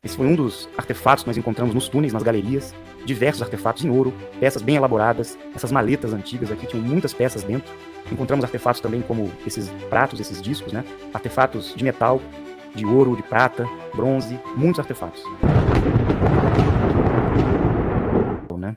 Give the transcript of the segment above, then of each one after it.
Esse foi um dos artefatos que nós encontramos nos túneis, nas galerias, diversos artefatos em ouro, peças bem elaboradas, essas maletas antigas aqui tinham muitas peças dentro. Encontramos artefatos também como esses pratos, esses discos, né? Artefatos de metal, de ouro, de prata, bronze, muitos artefatos. Né?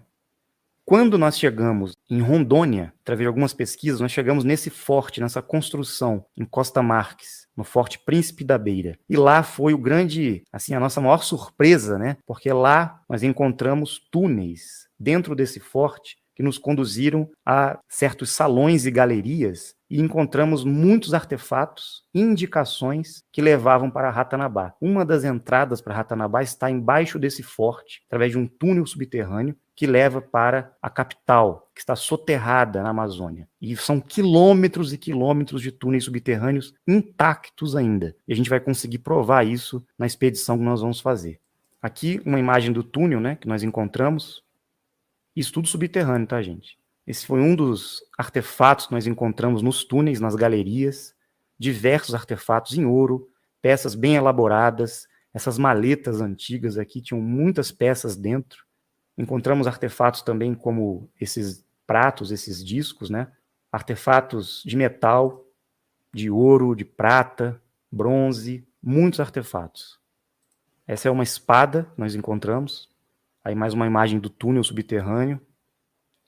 Quando nós chegamos em Rondônia, através de algumas pesquisas, nós chegamos nesse forte, nessa construção, em Costa Marques, no Forte Príncipe da Beira. E lá foi o grande, assim, a nossa maior surpresa, né? Porque lá nós encontramos túneis dentro desse forte que nos conduziram a certos salões e galerias e encontramos muitos artefatos, indicações que levavam para Ratanabá. Uma das entradas para Ratanabá está embaixo desse forte, através de um túnel subterrâneo que leva para a capital, que está soterrada na Amazônia. E são quilômetros e quilômetros de túneis subterrâneos intactos ainda. E a gente vai conseguir provar isso na expedição que nós vamos fazer. Aqui uma imagem do túnel, né, que nós encontramos. Isso tudo subterrâneo, tá, gente? Esse foi um dos artefatos que nós encontramos nos túneis, nas galerias. Diversos artefatos em ouro, peças bem elaboradas. Essas maletas antigas aqui tinham muitas peças dentro. Encontramos artefatos também como esses pratos, esses discos, né? Artefatos de metal, de ouro, de prata, bronze, muitos artefatos. Essa é uma espada que nós encontramos. Aí mais uma imagem do túnel subterrâneo.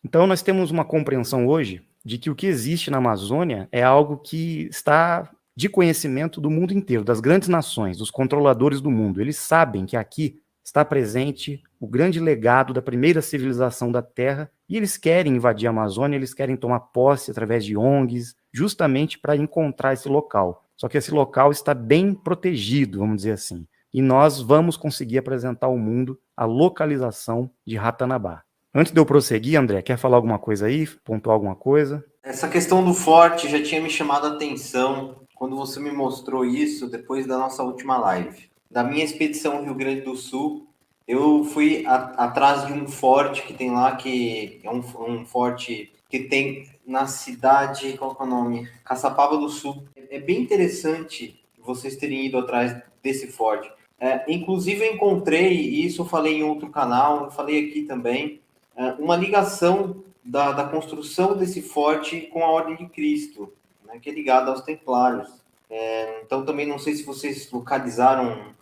Então nós temos uma compreensão hoje de que o que existe na Amazônia é algo que está de conhecimento do mundo inteiro, das grandes nações, dos controladores do mundo. Eles sabem que aqui está presente o grande legado da primeira civilização da Terra e eles querem invadir a Amazônia, eles querem tomar posse através de ONGs, justamente para encontrar esse local. Só que esse local está bem protegido, vamos dizer assim. E nós vamos conseguir apresentar ao mundo a localização de Ratanabá. Antes de eu prosseguir, André, quer falar alguma coisa aí? Pontuar alguma coisa? Essa questão do forte já tinha me chamado a atenção quando você me mostrou isso depois da nossa última live. Da minha expedição Rio Grande do Sul, eu fui atrás de um forte que tem lá, que é um forte que tem na cidade, qual é o nome? Caçapava do Sul. É bem interessante vocês terem ido atrás desse forte. Inclusive eu encontrei, e isso eu falei em outro canal, eu falei aqui também, uma ligação da construção desse forte com a Ordem de Cristo, né, que é ligada aos Templários. Então também não sei se vocês localizaram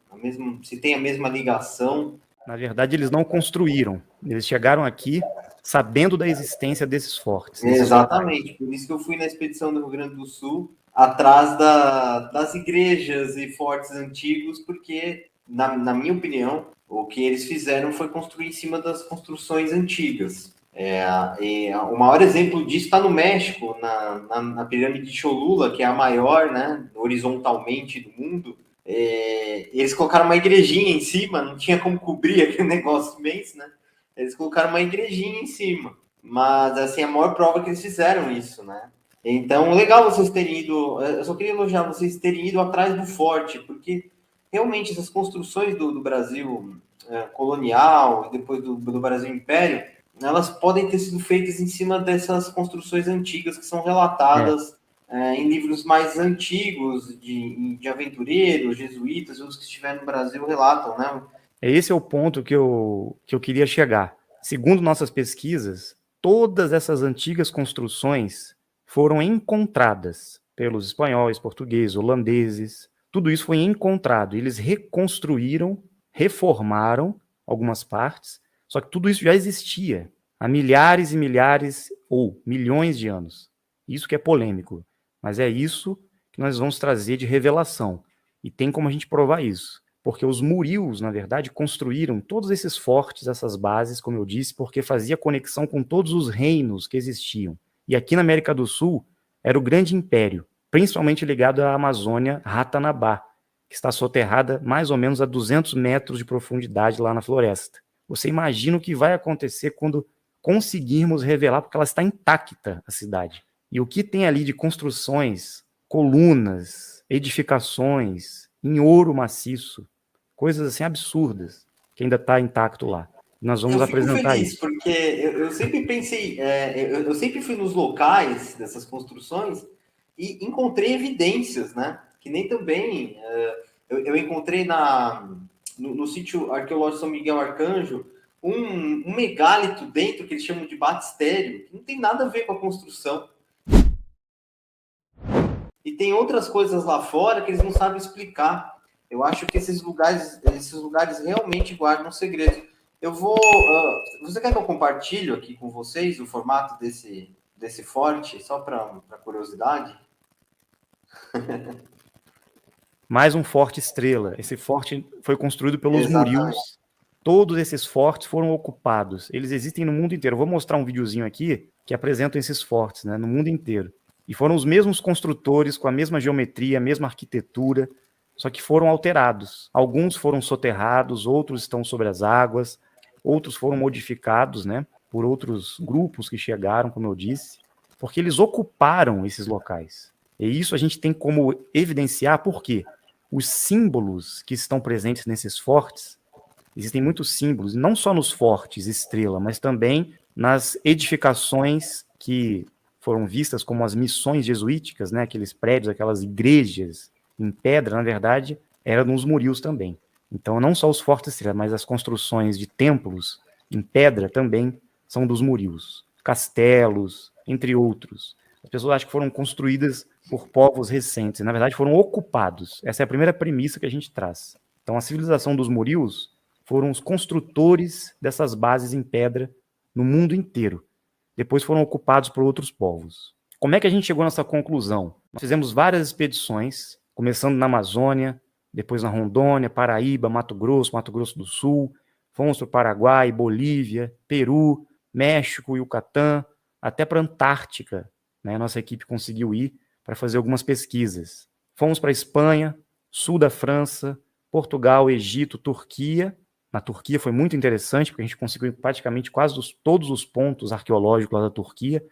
se tem a mesma ligação. Na verdade, eles não construíram. Eles chegaram aqui sabendo da existência desses fortes. Exatamente, por isso que eu fui na expedição do Rio Grande do Sul, atrás das igrejas e fortes antigos, porque, na minha opinião, o que eles fizeram foi construir em cima das construções antigas. O maior exemplo disso está no México, na pirâmide de Cholula, que é a maior, né, horizontalmente do mundo. Eles colocaram uma igrejinha em cima, não tinha como cobrir aquele negócio imenso, né? Eles colocaram uma igrejinha em cima. Mas, assim, a maior prova que eles fizeram isso, né? Então, legal vocês terem ido... Eu só queria elogiar vocês terem ido atrás do forte, porque realmente essas construções do Brasil colonial e depois do Brasil Império, elas podem ter sido feitas em cima dessas construções antigas que são relatadas em livros mais antigos de aventureiros, jesuítas, os que estiveram no Brasil relatam, né? Esse é o ponto que eu queria chegar. Segundo nossas pesquisas, todas essas antigas construções foram encontradas pelos espanhóis, portugueses, holandeses. Tudo isso foi encontrado. Eles reconstruíram, reformaram algumas partes, só que tudo isso já existia há milhares e milhares ou milhões de anos. Isso que é polêmico, mas é isso que nós vamos trazer de revelação. E tem como a gente provar isso. Porque os murios, na verdade, construíram todos esses fortes, essas bases, como eu disse, porque fazia conexão com todos os reinos que existiam. E aqui na América do Sul era o grande império, principalmente ligado à Amazônia Ratanabá, que está soterrada mais ou menos a 200 metros de profundidade lá na floresta. Você imagina o que vai acontecer quando conseguirmos revelar, porque ela está intacta, a cidade. E o que tem ali de construções, colunas, edificações, em ouro maciço, coisas assim absurdas, que ainda está intacto lá. Nós vamos apresentar isso. Porque eu sempre pensei, eu sempre fui nos locais dessas construções e encontrei evidências, né? Que nem também eu encontrei no sítio arqueológico São Miguel Arcanjo, um megálito dentro, que eles chamam de batistério, que não tem nada a ver com a construção. E tem outras coisas lá fora que eles não sabem explicar. Eu acho que esses lugares realmente guardam segredos. Eu vou... você quer que eu compartilhe aqui com vocês o formato desse forte, só para curiosidade? Mais um forte estrela. Esse forte foi construído pelos Exatamente. Murios. Todos esses fortes foram ocupados. Eles existem no mundo inteiro. Eu vou mostrar um videozinho aqui que apresenta esses fortes, né, no mundo inteiro. E foram os mesmos construtores, com a mesma geometria, a mesma arquitetura, só que foram alterados. Alguns foram soterrados, outros estão sobre as águas, outros foram modificados, né, por outros grupos que chegaram, como eu disse, porque eles ocuparam esses locais. E isso a gente tem como evidenciar porque os símbolos que estão presentes nesses fortes, existem muitos símbolos, não só nos fortes estrela, mas também nas edificações que foram vistas como as missões jesuíticas, né, aqueles prédios, aquelas igrejas em pedra, na verdade, eram nos Murios também. Então, não só os fortes estrela, mas as construções de templos em pedra também são dos Murios. Castelos, entre outros. As pessoas acham que foram construídas por povos recentes. Na verdade, foram ocupados. Essa é a primeira premissa que a gente traz. Então, a civilização dos Murios foram os construtores dessas bases em pedra no mundo inteiro. Depois foram ocupados por outros povos. Como é que a gente chegou nessa conclusão? Nós fizemos várias expedições, começando na Amazônia, depois na Rondônia, Paraíba, Mato Grosso do Sul, fomos para o Paraguai, Bolívia, Peru, México, Yucatán, até para a Antártica, né? Nossa equipe conseguiu ir para fazer algumas pesquisas. Fomos para a Espanha, sul da França, Portugal, Egito, Turquia. Na Turquia foi muito interessante, porque a gente conseguiu praticamente quase todos os pontos arqueológicos lá da Turquia,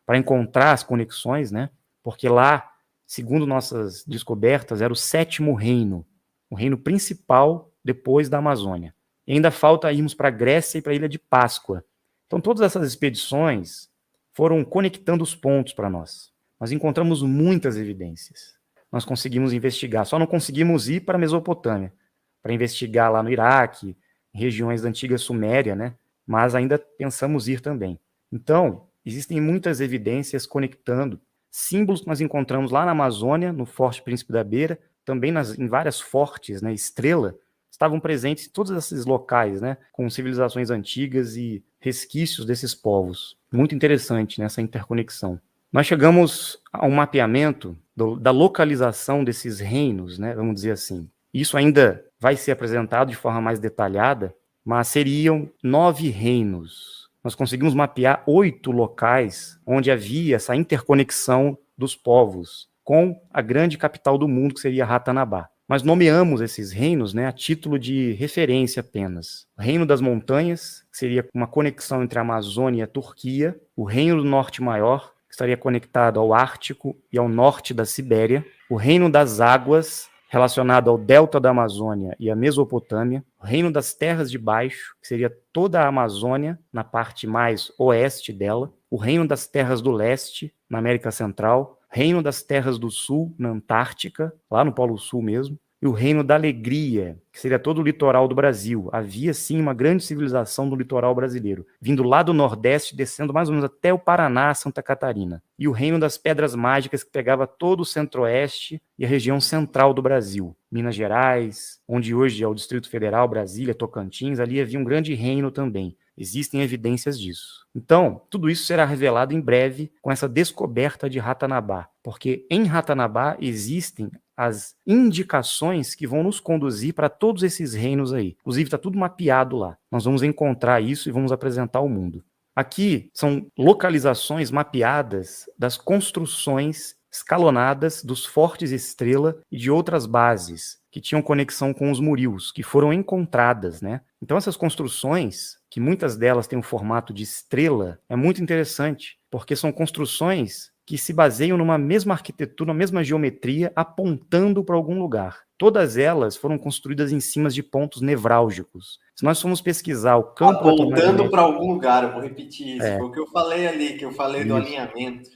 para encontrar as conexões, né? Porque lá, segundo nossas descobertas, era o 7º reino, o reino principal depois da Amazônia. E ainda falta irmos para a Grécia e para a Ilha de Páscoa. Então, todas essas expedições foram conectando os pontos para nós. Nós encontramos muitas evidências. Nós conseguimos investigar, só não conseguimos ir para a Mesopotâmia, para investigar lá no Iraque, regiões da antiga Suméria, né? Mas ainda pensamos ir também. Então, existem muitas evidências conectando símbolos que nós encontramos lá na Amazônia, no Forte Príncipe da Beira, também em várias fortes, né, estrela, estavam presentes em todos esses locais, né, com civilizações antigas e resquícios desses povos. Muito interessante nessa interconexão. Nós chegamos a um mapeamento da localização desses reinos, né, vamos dizer assim. Isso ainda vai ser apresentado de forma mais detalhada, mas seriam 9 reinos. Nós conseguimos mapear 8 locais onde havia essa interconexão dos povos com a grande capital do mundo, que seria Ratanabá. Nós nomeamos esses reinos, né, a título de referência apenas. O Reino das Montanhas, que seria uma conexão entre a Amazônia e a Turquia. O Reino do Norte Maior, que estaria conectado ao Ártico e ao norte da Sibéria. O Reino das Águas, relacionado ao delta da Amazônia e à Mesopotâmia, o Reino das Terras de Baixo, que seria toda a Amazônia, na parte mais oeste dela, o Reino das Terras do Leste, na América Central, Reino das Terras do Sul, na Antártica, lá no Polo Sul mesmo, e o Reino da Alegria, que seria todo o litoral do Brasil. Havia, sim, uma grande civilização do litoral brasileiro, vindo lá do Nordeste, descendo mais ou menos até o Paraná, Santa Catarina. E o Reino das Pedras Mágicas, que pegava todo o Centro-Oeste e a região central do Brasil. Minas Gerais, onde hoje é o Distrito Federal, Brasília, Tocantins, ali havia um grande reino também. Existem evidências disso. Então, tudo isso será revelado em breve com essa descoberta de Ratanabá, porque em Ratanabá existem as indicações que vão nos conduzir para todos esses reinos aí. Inclusive, está tudo mapeado lá. Nós vamos encontrar isso e vamos apresentar ao mundo. Aqui são localizações mapeadas das construções escalonadas dos fortes Estrela e de outras bases que tinham conexão com os Murios, que foram encontradas, né? Então essas construções, que muitas delas têm o formato de estrela, é muito interessante, porque são construções que se baseiam numa mesma arquitetura, na mesma geometria, apontando para algum lugar. Todas elas foram construídas em cima de pontos nevrálgicos. Se nós formos pesquisar o campo apontando para algum lugar, eu vou repetir isso, foi o que eu falei ali, que eu falei isso. Do alinhamento.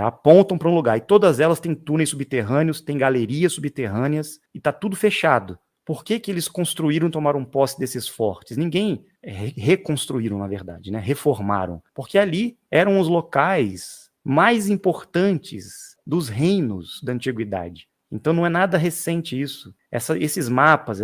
Apontam para um lugar. E todas elas têm túneis subterrâneos, têm galerias subterrâneas, e está tudo fechado, Por que que eles construíram e tomaram posse desses fortes? Ninguém reconstruíram, na verdade, né? Reformaram. Porque ali eram os locais mais importantes dos reinos da antiguidade. Então não é nada recente isso. Esses mapas,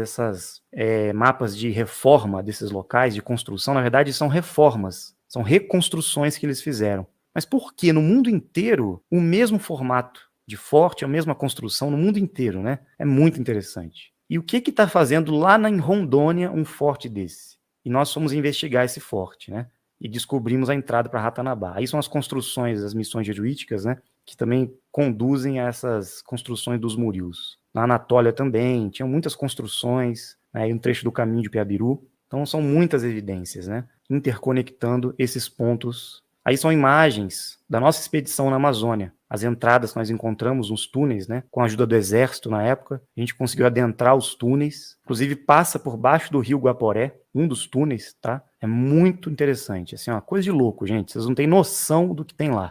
mapas de reforma desses locais, de construção, na verdade são reformas, são reconstruções que eles fizeram. Mas por que no mundo inteiro o mesmo formato de forte, a mesma construção no mundo inteiro, né? É muito interessante. E o que está fazendo lá em Rondônia um forte desse? E nós fomos investigar esse forte, né? E descobrimos a entrada para Ratanabá. Aí são as construções, as missões jesuíticas, né? Que também conduzem a essas construções dos murios. Na Anatólia também, tinham muitas construções, né? E um trecho do caminho de Piabiru. Então são muitas evidências, né? Interconectando esses pontos. Aí são imagens da nossa expedição na Amazônia. As entradas que nós encontramos nos túneis, né? Com a ajuda do exército na época, a gente conseguiu adentrar os túneis. Inclusive passa por baixo do rio Guaporé, um dos túneis, tá? É muito interessante, assim, uma coisa de louco, gente. Vocês não têm noção do que tem lá.